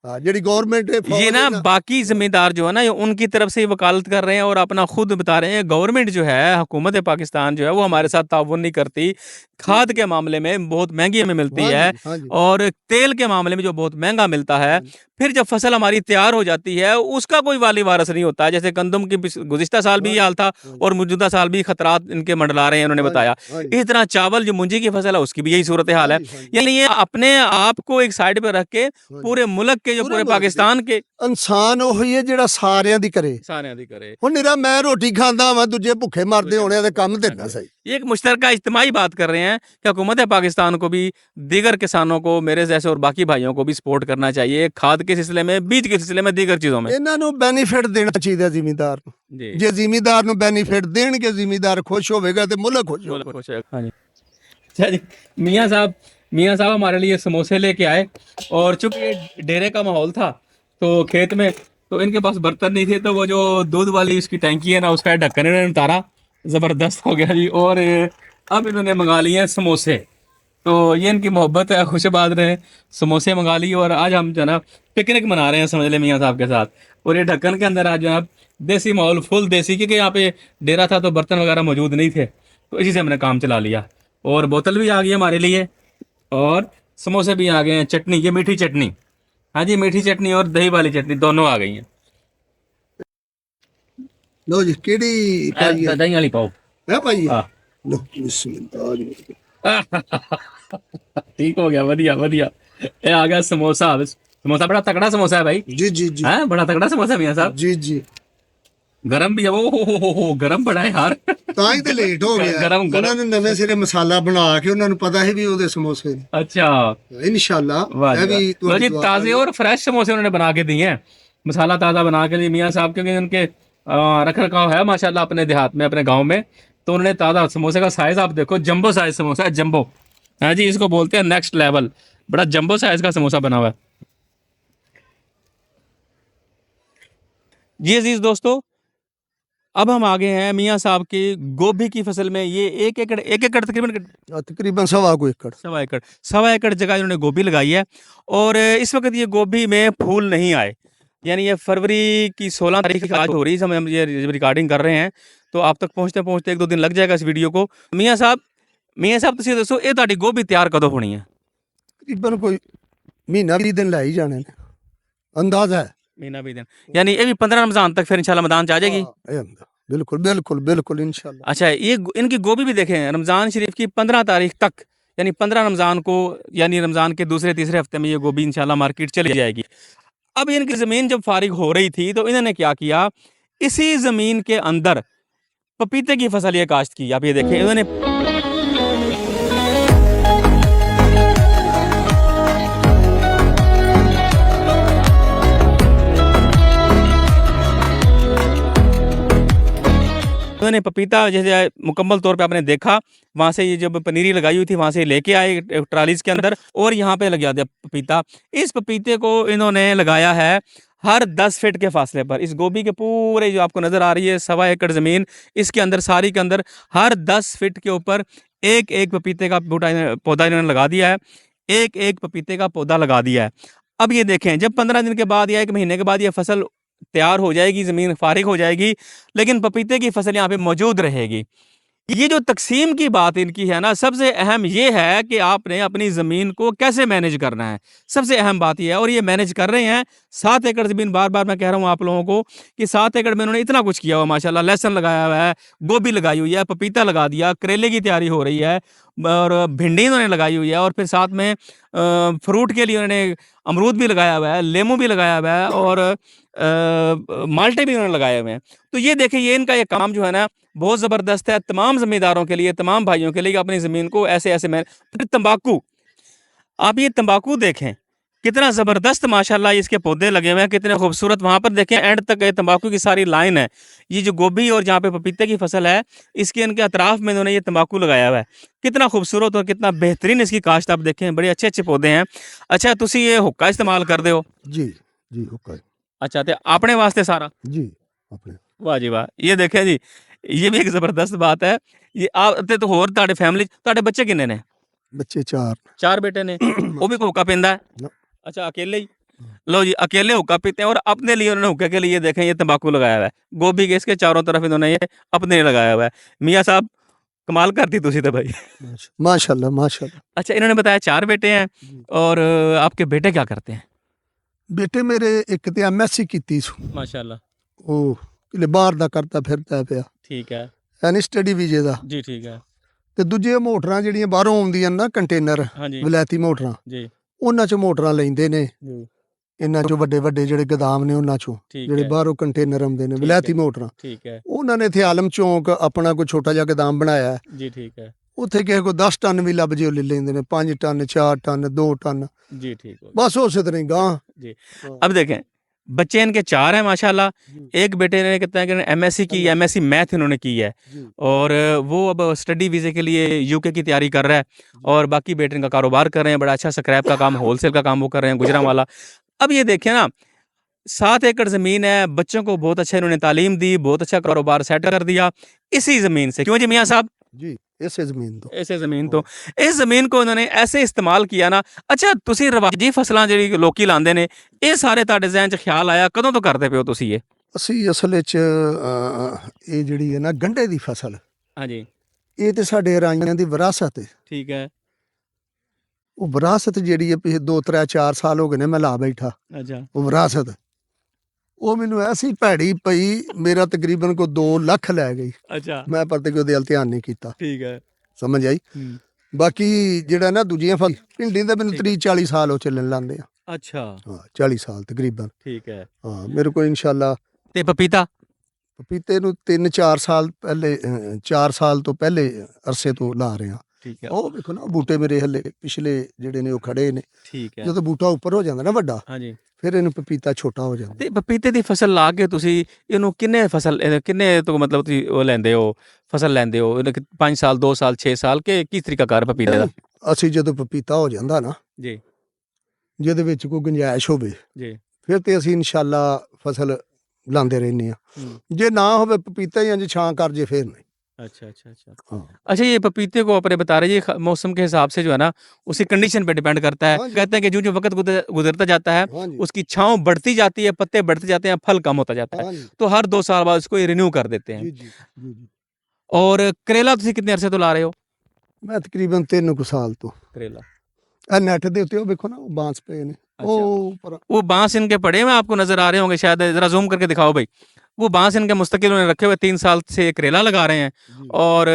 S2: ਜਿਹੜੀ गवर्नमेंट
S1: ये ना बाकी जिम्मेदार जो है ना उनकी तरफ से वकालत कर रहे हैं और अपना खुद बता रहे हैं। गवर्नमेंट जो है हुकूमत पाकिस्तान जो है वो हमारे साथ ताउन नहीं करती। खाद के मामले में बहुत महंगी हमें मिलती है और तेल के मामले में जो बहुत महंगा मिलता है। फिर जब फसल हमारी तैयार हो जाती है उसका कोई वाली वारस नहीं होता है। जैसे गंदम की गुज़िश्ता साल भी ये हाल था और मौजूदा साल भी खतरात इनके मंडला रहे हैं उन्होंने बताया। इस तरह चावल जो मुंजी की फसल है उसकी भी यही सूरत हाल है। यानी ये अपने आप को एक साइड पे रख के पूरे मुल्क के जो पूरे पाकिस्तान के
S2: ਇਨਸਾਨ ਉਹੀ ਹੈ ਜਿਹੜਾ ਸਾਰਿਆਂ ਦੀ ਕਰੇ। ਹੁਣ ਨਿਰਾ ਮੈਂ ਰੋਟੀ ਖਾਂਦਾ ਵਾਂ ਦੂਜੇ ਭੁੱਖੇ ਮਰਦੇ ਹੋਣੇ ਤੇ ਕੰਮ ਤੇ ਨਾ ਸਹੀ।
S1: ये एक मुश्तरका इज्तिमाई बात कर रहे हैं कि हुकूमत पाकिस्तान को भी दीगर किसानों को मेरे जैसे और बाकी भाइयों को भी सपोर्ट करना चाहिए खाद के सिलसिले में, बीज के सिलसिले में, दीगर चीज़ों में।
S2: ਇਹਨਾਂ ਨੂੰ ਬੈਨੀਫਿਟ ਦੇਣਾ ਚਾਹੀਦਾ ਜ਼ਿਮੀਂਦਾਰ ਨੂੰ। ਜੇ ਜ਼ਿਮੀਂਦਾਰ ਨੂੰ ਬੈਨੀਫਿਟ ਦੇਣਗੇ ਜ਼ਿਮੀਂਦਾਰ ਖੁਸ਼ ਹੋਵੇਗਾ ਤੇ ਮੁਲਕ ਖੁਸ਼ ਹੋਵੇਗਾ।
S1: हाँ जी अच्छा जी। मियाँ साहब हमारे लिए समोसे लेके आए और चूंकि ये डेरे का माहौल था तो खेत में तो इनके पास बर्तन नहीं थे तो वो जो दूध वाली उसकी टैंकी है ना उसका ढक्कन इन्होंने उतारा। ज़बरदस्त हो गया जी। और अब इन्होंने मंगा लिए हैं समोसे। तो ये इनकी मोहब्बत है, खुशबाद रहे। समोसे मंगा लिए और आज हम जो ना पिकनिक मना रहे हैं समझ लें मियाँ साहब के साथ। और ये ढक्कन के अंदर आज जनाब देसी माहौल फुल देसी, क्योंकि यहाँ पे डेरा था तो बर्तन वगैरह मौजूद नहीं थे तो इसी से हमने काम चला लिया। और बोतल भी आ गई हमारे लिए और समोसे भी आ गए हैं। चटनी, ये मीठी चटनी, हाँ जी मीठी चटनी और दही वाली चटनी दोनों आ गई हैं।
S2: ਲੋ ਜੀ ਕਿਹੜੀ ਪਾਈ ਹੈ?
S1: दही वाली पाओ।
S2: ਹੈ ਭਾਈ
S1: हाँ
S2: ਲੋ ਬਿਸਮਿਲ੍ਲਾਹ ਜੀ।
S1: ठीक हो गया, वधिया वधिया। ये आ गया समोसा। समोसा बड़ा तगड़ा समोसा है भाई।
S2: जी जी जी
S1: हाँ बड़ा तगड़ा समोसा मियाँ साहब।
S2: जी जी
S1: गरम भी है वो, हो गरम बड़ा है यार।
S2: ਤਾਂ ਹੀ ਤੇ ਲੇਟ ਹੋ ਗਿਆ
S1: ਗਰਮ
S2: ਉਹਨਾਂ ਨੇ ਨਵੇਂ ਸਿਰੇ ਮਸਾਲਾ ਬਣਾ ਕੇ ਉਹਨਾਂ ਨੂੰ ਪਤਾ ਸੀ ਵੀ ਉਹਦੇ ਸਮੋਸੇ ਨੇ
S1: अच्छा
S2: ਇਨਸ਼ਾਅੱਲਾ
S1: वाह
S2: ਇਹ
S1: जी
S2: ਵੀ
S1: वाह। लो
S2: ਤੁਹਾਡੀ
S1: जी
S2: ਦੁਆ
S1: ताज़े और फ्रेश समोसे उन्होंने बना के दिए हैं, मसाला ताज़ा बना के लिए मियाँ साहब, क्योंकि उनके रख रखाव है माशाल्लाह अपने देहात में, अपने गांव में। तो उन्होंने ताज़ा समोसे का साइज आप देखो, जंबो साइज समोसा है, जंबो है जी, इसको बोलते हैं नेक्स्ट लेवल, बड़ा जंबो साइज का समोसा बना हुआ है जी। अजीज दोस्तों, अब हम आ गए हैं मियाँ साहब की गोभी की फसल में। ये एक एकड़ तकरीबन
S2: ਤਕਰੀਬਨ सवा को एकड़
S1: सवा एकड़ जगह इन्होंने गोभी लगाई है। और इस वक्त ये गोभी में फूल नहीं आए, यानी ये फरवरी की 16 तारीख आज हो रही है, समय हम ये रिकॉर्डिंग कर रहे हैं, तो आप तक पहुँचते पहुँचते 1-2 दिन लग जाएगा इस वीडियो को। मियाँ साहब ਤੁਸੀਂ ਦੱਸੋ ਇਹ ਤੁਹਾਡੀ ਗੋਭੀ ਤਿਆਰ ਕਦੋਂ ਹੋਣੀ ਹੈ?
S2: ਤਕਰੀਬਨ ਕੋਈ ਮਹੀਨਾ 20 ਦਿਨ ਲੈ ਹੀ ਜਾਣੇ ਨੇ ਅੰਦਾਜ਼ਾ ਹੈ।
S1: महीना 20 दिन, यानी ये भी 15 रमजान तक फिर इंशाल्लाह मैदान से आ जाएगी।
S2: बिल्कुल बिल्कुल बिल्कुल इंशाल्लाह।
S1: अच्छा, ये इनकी गोभी भी देखें, रमज़ान शरीफ की 15 तारीख तक, यानी 15 रमज़ान को, यानी रमज़ान के दूसरे तीसरे हफ्ते में ये गोभी इंशाल्लाह मार्केट चली जाएगी। अब इनकी ज़मीन जब फारिग हो रही थी तो इन्होंने क्या किया, इसी ज़मीन के अंदर पपीते की फसल ये काश्त की। आप ये देखें, इन्होंने उन्होंने पपीता जैसे मुकम्मल तौर पे आपने देखा, वहाँ से ये जब पनीरी लगाई हुई थी वहाँ से लेके आए ट्रालीज के अंदर और यहाँ पे लगा दिया पपीता। इस पपीते को इन्होंने लगाया है हर 10 फीट के फासले पर। इस गोभी के पूरे जो आपको नज़र आ रही है सवा एकड़ ज़मीन, इसके अंदर सारी के अंदर हर 10 फीट के ऊपर एक एक पपीते का पौधा इन्होंने लगा दिया है, एक एक पपीते का पौधा लगा दिया है। अब ये देखें, जब 15 दिन के बाद या 1 महीने के बाद ये फसल तैयार हो जाएगी, ज़मीन फारिग हो जाएगी, लेकिन पपीते की फसल यहाँ पे मौजूद रहेगी। ये जो तकसीम की बात इनकी है ना, सबसे अहम ये है कि आपने अपनी ज़मीन को कैसे मैनेज करना है, सबसे अहम बात ये है। और ये मैनेज कर रहे हैं। 7 एकड़ ज़मीन, बार बार मैं कह रहा हूँ आप लोगों को कि 7 एकड़ में उन्होंने इतना कुछ किया हुआ माशाल्लाह। लहसुन लगाया हुआ है, गोभी लगाई हुई है, पपीता लगा दिया, करेले की तैयारी हो रही है, और भिंडी उन्होंने लगाई हुई है, और फिर साथ में फ्रूट के लिए उन्होंने अमरूद भी लगाया हुआ है, लेमू भी लगाया हुआ है, और माल्टे भी उन्होंने लगाए हुए हैं। तो ये देखें, ये इनका ये काम जो है ना बहुत ज़बरदस्त है। तमाम ज़मींदारों के लिए, तमाम भाइयों के लिए अपनी ज़मीन को ऐसे ऐसे मैं फिर तंबाकू, आप ये तंबाकू देखें कितना ज़बरदस्त माशाल्लाह इसके पौधे लगे हुए हैं, कितने खूबसूरत। वहाँ पर देखें एंड तक तंबाकू की सारी लाइन है। ये जो गोभी और जहाँ पे पपीते की फसल है, इसके इनके अतराफ में इन्होंने ये तंबाकू लगाया हुआ है। कितना खूबसूरत और कितना बेहतरीन इसकी काश्त आप देखें, बड़े अच्छे अच्छे पौधे हैं। अच्छा, तुसी ये हुक्का इस्तेमाल कर दे हो?
S2: जी जी हुक्का।
S1: अच्छा, तो अपने वास्ते सारा?
S2: जी अपने।
S1: वाह जी वाह। ये देखें जी, ये भी एक ज़बरदस्त बात है। ये आप तो होर तुहाडे फैमिली तुहाडे बच्चे किन्ने ने?
S2: बच्चे 4
S1: बेटे ने। वो भी हुक्का पींदा है?
S2: ना।
S1: अच्छा, अकेले ही? लो जी, अकेले हुक्का पीते हैं, और अपने लिए उन्होंने हुक्के के लिए देखें ये तंबाकू लगाया हुआ है। गोभी के इसके चारों तरफ इन्होंने ये अपने लिए लगाया हुआ है। मियाँ साहब कमाल करती तुसी तो भाई।
S2: माशाल्लाह माशाल्लाह।
S1: अच्छा, इन्होंने बताया 4 बेटे हैं, और आपके बेटे क्या करते हैं?
S2: बेटे मेरे एक ते एमएससी कीती
S1: माशाल्लाह।
S2: ਉਹ ਕਿਲੇ ਬਾਹਰ ਦਾ ਕਰਦਾ ਫਿਰਦਾ ਪਿਆ,
S1: ठीक है
S2: ਐਨੀ ਸਟੱਡੀ ਵੀਜ਼ੇ ਦਾ।
S1: जी, ठीक है
S2: ਤੇ ਦੂਜੇ ਮੋਟਰਾਂ ਜਿਹੜੀਆਂ ਬਾਹਰੋਂ ਆਉਂਦੀਆਂ ਨਾ ਕੰਟੇਨਰ,
S1: हाँ जी
S2: ਵਿਲਾਇਤੀ ਮੋਟਰਾਂ,
S1: जी
S2: ਉਹਨਾਂ 'ਚ ਮੋਟਰਾਂ ਲੈਂਦੇ ਨੇ।
S1: जी
S2: ਇਹਨਾਂ 'ਚੋਂ ਵੱਡੇ ਵੱਡੇ ਜਿਹੜੇ ਗੋਦਾਮ ਨੇ ਉਹਨਾਂ 'ਚੋਂ
S1: ठीक
S2: ਜਿਹੜੇ
S1: है
S2: ਬਾਹਰੋਂ ਕੰਟੇਨਰ ਆਉਂਦੇ ਨੇ
S1: ਠੀਕ
S2: ਵਿਲਾਇਤੀ
S1: ਹੈ।
S2: ਮੋਟਰਾਂ,
S1: ठीक है
S2: ਉਹਨਾਂ ਨੇ ਇੱਥੇ ਆਲਮ ਚੌਂਕ ਆਪਣਾ ਕੋਈ ਛੋਟਾ ਜਿਹਾ ਗੋਦਾਮ ਬਣਾਇਆ ਹੈ।
S1: जी ठीक है
S2: ਉੱਥੇ ਕਿਸੇ ਕੋ 10 ਟਨ ਵੀ ਲੱਭ ਜੇ ਉਹ ਲੈ ਲੈਂਦੇ ਨੇ, 5 ਟਨ 4 ਟਨ 2 ਟਨ,
S1: जी ठीक हो
S2: ਬਸ ਉਸੇ ਤਰ੍ਹਾਂ ਹੀ ਗਾਂ।
S1: जी। अब देखें, बच्चे इनके 4 हैं माशाल्लाह। एक बेटे ने कहते हैं कि एमएससी की, एमएससी मैथ इन्होंने की है, और वो अब स्टडी वीज़े के लिए यूके की तैयारी कर रहा है, और बाकी बेटे इनका कारोबार कर रहे हैं, बड़ा अच्छा स्क्रैप का काम, होलसेल का काम वो कर रहे हैं, गुजरांवाला। अब ये देखें ना, 7 एकड़ ज़मीन है, बच्चों को बहुत अच्छा इन्होंने तालीम दी, बहुत अच्छा कारोबार सेट कर दिया इसी ज़मीन से। क्यों जी मियाँ साहब?
S2: जी ਇਸੇ ਜ਼ਮੀਨ ਤੋਂ।
S1: ऐसे ज़मीन तो इस ज़मीन को इन्होंने ऐसे इस्तेमाल किया ना। अच्छा, तुसी रवाजी फसलां ਜਿਹੜੀ ਲੋਕੀ ਲਾਉਂਦੇ ਨੇ, ਇਹ ਸਾਰੇ ਤੁਹਾਡੇ ਜ਼ਿਹਨ 'ਚ ਖਿਆਲ ਆਇਆ ਕਦੋਂ ਤੋਂ ਕਰਦੇ ਪਏ ਹੋ ਤੁਸੀਂ ਇਹ?
S2: ਅਸੀਂ ਅਸਲ ਵਿੱਚ ਇਹ ਜਿਹੜੀ ਹੈ ਨਾ ਗੰਢੇ ਦੀ ਫਸਲ,
S1: ਹਾਂਜੀ
S2: ਇਹ ਤੇ ਸਾਡੇ ਰਾਈਆਂ ਦੀ ਵਿਰਾਸਤ ਹੈ।
S1: ਠੀਕ ਹੈ।
S2: ਉਹ ਵਿਰਾਸਤ ਜਿਹੜੀ ਹੈ ਪਿਛੇ 2 3 4 ਸਾਲ ਹੋ ਗਏ ਨੇ ਮੈਂ ਲਾ ਬੈਠਾ।
S1: ਅੱਛਾ
S2: ਉਹ ਵਿਰਾਸਤ ਉਹ ਮੈਨੂੰ ਐਸੀ ਭੈੜੀ ਪਈ, ਮੇਰਾ ਤਕਰੀਬਨ ਕੋ 2 ਲੱਖ ਲੈ ਗਈ।
S1: ਅੱਛਾ
S2: ਮੈਂ ਪਰ ਤੇ ਉਹਦੇ ਵੱਲ ਧਿਆਨ ਨਹੀਂ ਕੀਤਾ।
S1: ਠੀਕ ਹੈ।
S2: ਸਮਝ ਆਈ? ਬਾਕੀ ਜਿਹੜਾ ਨਾ ਦੂਜੀਆਂ ਫਲ ਭਿੰਡੀ ਦਾ ਮੈਨੂੰ 30 40 ਸਾਲ ਉਹ ਚੱਲਣ ਲਾਂਦੇ ਆ।
S1: अच्छा
S2: ਹਾਂ 40 ਸਾਲ ਤਕਰੀਬਨ।
S1: ठीक है।
S2: ਹਾਂ ਮੇਰੇ ਕੋਲ ਇਨਸ਼ਾਅੱਲਾ।
S1: ਤੇ ਪਪੀਤਾ?
S2: ਪਪੀਤੇ ਨੂੰ 3-4 ਸਾਲ ਪਹਿਲੇ 4 ਸਾਲ ਤੋਂ ਪਹਿਲੇ ਅਰਸੇ ਤੋਂ ਲਾ ਰਹੇ ਹਾਂ।
S1: ਠੀਕ ਹੈ
S2: ਉਹ ਵੇਖੋ ਨਾ ਬੂਟੇ ਮੇਰੇ ਹੱਲੇ ਪਿਛਲੇ ਜਿਹੜੇ ਨੇ ਉਹ ਖੜੇ ਨੇ।
S1: ਠੀਕ ਹੈ
S2: ਜਦੋਂ ਬੂਟਾ ਉੱਪਰ ਹੋ ਜਾਂਦਾ ਨਾ ਵੱਡਾ,
S1: ਹਾਂਜੀ
S2: ਫਿਰ ਇਹਨੂੰ ਪਪੀਤਾ ਛੋਟਾ ਹੋ ਜਾਂਦਾ।
S1: ਤੇ ਪਪੀਤੇ ਦੀ ਫਸਲ ਲਾ ਕੇ ਤੁਸੀਂ ਇਹਨੂੰ ਕਿੰਨੇ ਤੋਂ ਮਤਲਬ ਤੁਸੀਂ ਉਹ ਲੈਂਦੇ ਹੋ ਫਸਲ ਲੈਂਦੇ ਹੋ 5 ਸਾਲ 2 ਸਾਲ 6 ਸਾਲ ਕਿ ਕਿਸ ਤਰੀਕਾ ਕਾਰ ਪਪੀਤੇ ਦਾ?
S2: ਅਸੀਂ ਜਦੋਂ ਪਪੀਤਾ ਹੋ ਜਾਂਦਾ ਨਾ,
S1: ਜੀ
S2: ਜਿਹਦੇ ਵਿੱਚ ਕੋਈ ਗੁੰਜਾਇਸ਼ ਹੋਵੇ,
S1: ਜੀ
S2: ਫਿਰ ਤੇ ਅਸੀਂ ਇਨਸ਼ਾਅੱਲਾ ਫਸਲ ਲਾਉਂਦੇ ਰਹਿੰਦੇ ਹਾਂ। ਜੇ ਨਾ ਹੋਵੇ ਪਪੀਤਾ ਹੀ ਇੰਜ ਛਾਂ ਕਰ ਜੇ ਫਿਰ नहीं।
S1: अच्छा अच्छा अच्छा
S2: हाँ
S1: अच्छा ये पपीते को अपने बता रहे हैं मौसम के हिसाब से जो है ना उसी कंडीशन पे डिपेंड करता है।
S2: हाँ जी।
S1: कहते हैं कि जो जो वक्त गुजरता जाता है
S2: हाँ जी
S1: उसकी छांव बढ़ती जाती है, पत्ते बढ़ते जाते हैं, फल कम होता जाता है,
S2: हाँ जी
S1: तो हर 2 साल बाद उसको रिन्यू कर देते हैं।
S2: जी जी जी जी।
S1: और करेला ਤੁਸੀਂ ਕਿੰਨੇ ਅਰਸੇ ਤੋਂ ਲਾ ਰਹੇ ਹੋ?
S2: ਮੈਂ ਤਕਰੀਬਨ 3 ਕੁ ਸਾਲ ਤੋਂ
S1: करेला
S2: ਇਹ ਨੈਟ ਦੇ ਉੱਤੇ ਉਹ ਵੇਖੋ ਨਾ ਉਹ ਬਾਂਸ ਪਏ ਨੇ ਉਹ ਉੱਪਰ।
S1: वो बांस इनके पड़े हुए आपको नजर आ रहे होंगे शायद, जरा जूम करके दिखाओ भाई। वो बांस इनके मुस्तकिल उन्होंने रखे हुए 3 साल से करेला लगा रहे हैं
S2: जी
S1: और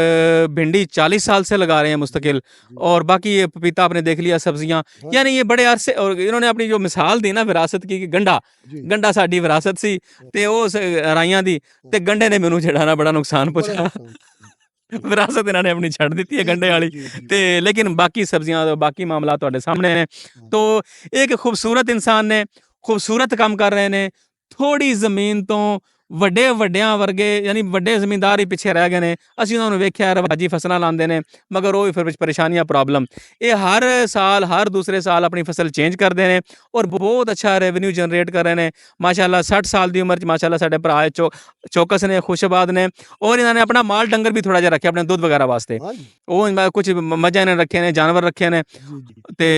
S1: भिंडी 40 साल से लगा रहे हैं मुस्तकिल,
S2: जी
S1: और बाकी ये पपीता आपने देख लिया, सब्जियां,
S2: हाँ
S1: यानी ये बड़े अरसे। और इन्होंने अपनी जो मिसाल दी ना विरासत की कि गंडा
S2: जी
S1: गंडा साडी विरासत सी ते उस राइयां दी ते गंडे ने मैनू जेड़ा ना बड़ा नुकसान
S2: बड़ा
S1: पहुंचाया।
S2: नुकसान।
S1: विरासत इन्होंने अपनी छड़ दी है
S2: जी
S1: गंडे
S2: जी
S1: वाली
S2: जी जी
S1: ते लेकिन बाकी सब्जियां बाकी मामला तुहाडे सामने ने। तो एक खूबसूरत इंसान ने खूबसूरत काम कर रहे ने, थोड़ी ਜ਼ਮੀਨ ਤੋਂ ਵੱਡੇ ਵੱਡਿਆਂ ਵਰਗੇ ਯਾਨੀ ਵੱਡੇ ਜ਼ਮੀਂਦਾਰ ਹੀ ਪਿੱਛੇ ਰਹਿ ਗਏ ਨੇ। ਅਸੀਂ ਉਹਨਾਂ ਨੂੰ ਵੇਖਿਆ ਰਵਾਜੀ ਫਸਲਾਂ ਲਾਉਂਦੇ ਨੇ ਮਗਰ ਉਹ ਵੀ ਫਿਰ ਵਿੱਚ ਪਰੇਸ਼ਾਨੀਆਂ ਪ੍ਰੋਬਲਮ। ਇਹ ਹਰ ਸਾਲ ਹਰ ਦੂਸਰੇ ਸਾਲ ਆਪਣੀ ਫਸਲ ਚੇਂਜ ਕਰਦੇ ਨੇ ਔਰ ਬਹੁਤ ਅੱਛਾ ਰੈਵਨਿਊ ਜਨਰੇਟ ਕਰ ਰਹੇ ਨੇ ਮਾਸ਼ਾਅੱਲਾ। 60 ਸਾਲ ਦੀ ਉਮਰ 'ਚ ਮਾਸ਼ਾਅੱਲਾ ਸਾਡੇ ਭਰਾ ਚੌਕਸ ਨੇ, ਖੁਸ਼ਬਾਦ ਨੇ, ਔਰ ਇਹਨਾਂ ਨੇ ਆਪਣਾ ਮਾਲ ਡੰਗਰ ਵੀ ਥੋੜਾ ਜਿਹਾ ਰੱਖਿਆ ਆਪਣੇ ਦੁੱਧ ਵਗੈਰਾ ਵਾਸਤੇ।
S2: हाँ जी
S1: ਉਹ ਕੁਝ ਮੱਝਾਂ ਇਹਨਾਂ ਨੇ ਰੱਖੇ ਨੇ, ਜਾਨਵਰ ਰੱखे ਨੇ
S2: जी जी
S1: ਤੇ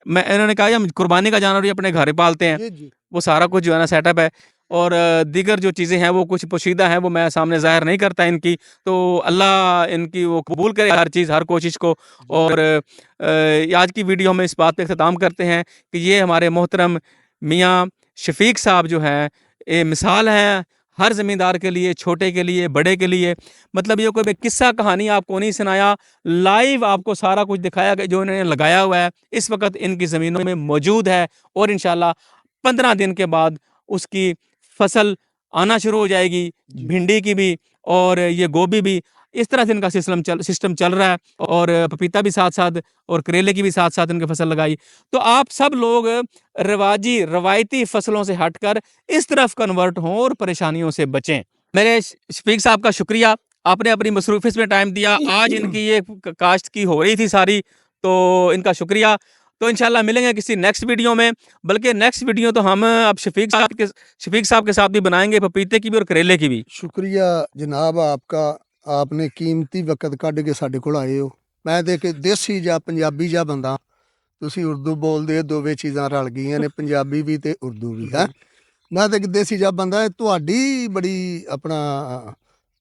S1: मैं इन्होंने कहा हम कुर्बानी का जानवर भी अपने घर ही पालते हैं।
S2: जी जी
S1: वो सारा कुछ जो है ना सेटअप है और दीगर जो चीज़ें हैं वो कुछ पोशीदा हैं वो मैं सामने ज़ाहिर नहीं करता इनकी। तो अल्लाह इनकी वो कबूल करे हर चीज़ हर कोशिश को। और आज की वीडियो में इस बात पे इख्तिताम करते हैं कि ये हमारे मोहतरम मियाँ शफीक साहब जो हैं ये मिसाल हैं हर ज़मींदार के लिए, छोटे के लिए, बड़े के लिए। मतलब ये कोई किस्सा कहानी आपको नहीं सुनाया, लाइव आपको सारा कुछ दिखाया कि जो इन्होंने लगाया हुआ है इस वक्त इनकी ज़मीनों में मौजूद है और इंशाल्लाह 15 दिन के बाद उसकी फसल आना शुरू हो जाएगी,
S2: जी
S1: भिंडी की भी और ये गोभी भी। इस तरह से इनका सिस्टम चल रहा है और पपीता भी साथ साथ और करेले की भी साथ साथ इनकी फसल लगाई। तो आप सब लोग रवायती फसलों से हटकर इस तरफ कन्वर्ट हों और परेशानियों से बचें। मेरे शफीक साहब का शुक्रिया, आपने अपनी मसरूफियत में टाइम दिया। आज इनकी ये काश्त की हो रही थी सारी, तो इनका शुक्रिया। तो इंशाल्लाह मिलेंगे किसी नेक्स्ट वीडियो में, बल्कि नेक्स्ट वीडियो तो हम अब शफीक साहब के साथ भी बनाएंगे, पपीते की भी और करेले की भी।
S2: शुक्रिया जनाब आपका, आपने कीमती वक्त ਕੱਢ ਕੇ ਸਾਡੇ ਕੋਲ ਆਏ ਹੋ। ਮੈਂ ਤੇ ਕਿ ਦੇਸੀ ਜਾਂ ਪੰਜਾਬੀ ਜਾਂ ਬੰਦਾ, ਤੁਸੀਂ ਉਰਦੂ ਬੋਲਦੇ, ਦੋਵੇਂ ਚੀਜ਼ਾਂ ਰਲ ਗਈਆਂ ਨੇ, ਪੰਜਾਬੀ ਵੀ ਤੇ ਉਰਦੂ ਵੀ ਹੈ। ਮੈਂ ਤੇ ਕਿ ਦੇਸੀ ਜਾਂ ਬੰਦਾ, ਤੁਹਾਡੀ ਬੜੀ ਆਪਣਾ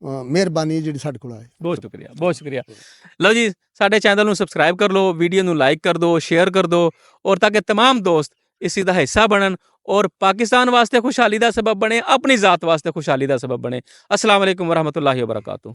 S2: ਮਿਹਰਬਾਨੀ ਜਿਹੜੀ ਸਾਡੇ ਕੋਲ ਆਏ।
S1: ਬਹੁਤ ਸ਼ੁਕਰੀਆ, ਬਹੁਤ ਸ਼ੁਕਰੀਆ। ਲਓ ਜੀ, ਸਾਡੇ ਚੈਨਲ ਨੂੰ ਸਬਸਕ੍ਰਾਈਬ ਕਰ ਲਓ, ਵੀਡੀਓ ਨੂੰ ਲਾਈਕ ਕਰ ਦਿਓ, ਸ਼ੇਅਰ ਕਰ ਦਿਓ ਔਰ ਤਾਂ ਕਿ तमाम ਦੋਸਤ ਇਸੀ ਦਾ ਹਿੱਸਾ ਬਣਨ ਔਰ ਪਾਕਿਸਤਾਨ ਵਾਸਤੇ ਖੁਸ਼ਹਾਲੀ ਦਾ ਸਬਬ ਬਣੇ, ਆਪਣੀ ਜ਼ਾਤ ਵਾਸਤੇ ਖੁਸ਼ਹਾਲੀ ਦਾ ਸਬਬ ਬਣੇ। अस्सलाम वालेकुम वरहमतुल्लाहि वबरकातुहू।